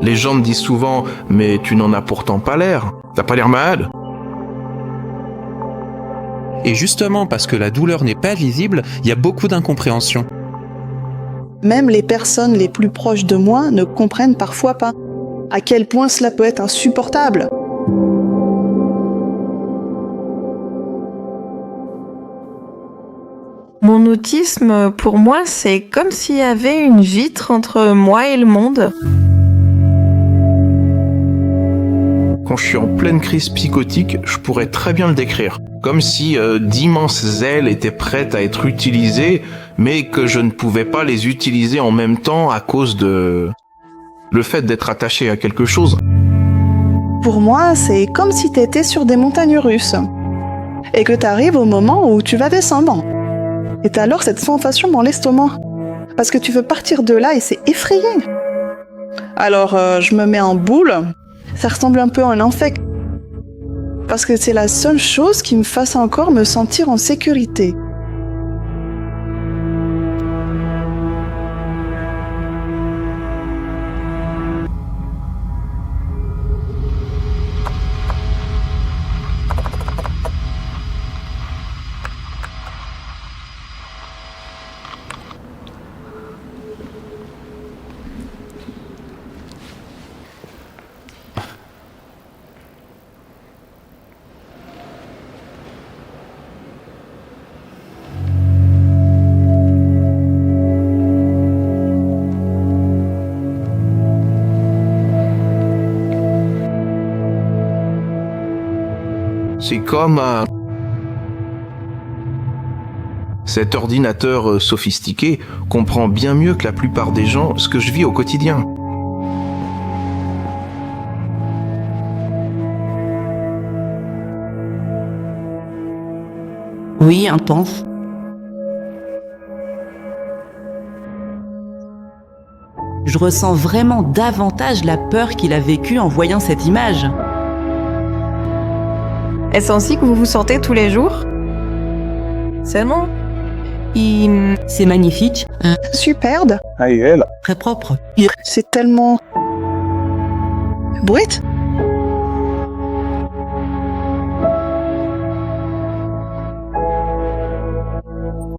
Les gens me disent souvent « Mais tu n'en as pourtant pas l'air, t'as pas l'air malade ?» Et justement, parce que la douleur n'est pas visible, il y a beaucoup d'incompréhension. Même les personnes les plus proches de moi ne comprennent parfois pas à quel point cela peut être insupportable. Mon autisme, pour moi, c'est comme s'il y avait une vitre entre moi et le monde. Quand je suis en pleine crise psychotique, je pourrais très bien le décrire. Comme si d'immenses ailes étaient prêtes à être utilisées, mais que je ne pouvais pas les utiliser en même temps à cause de le fait d'être attaché à quelque chose. Pour moi, c'est comme si tu étais sur des montagnes russes et que tu arrives au moment où tu vas descendre. Et t'as alors cette sensation dans l'estomac parce que tu veux partir de là et c'est effrayant. Alors je me mets en boule, ça ressemble un peu à un infect parce que c'est la seule chose qui me fasse encore me sentir en sécurité. C'est comme cet ordinateur sophistiqué comprend bien mieux que la plupart des gens ce que je vis au quotidien. Oui, intense. Je ressens vraiment davantage la peur qu'il a vécue en voyant cette image. Est-ce ainsi que vous vous sentez tous les jours? Seulement, C'est magnifique, Superbe, très propre. c'est tellement brut.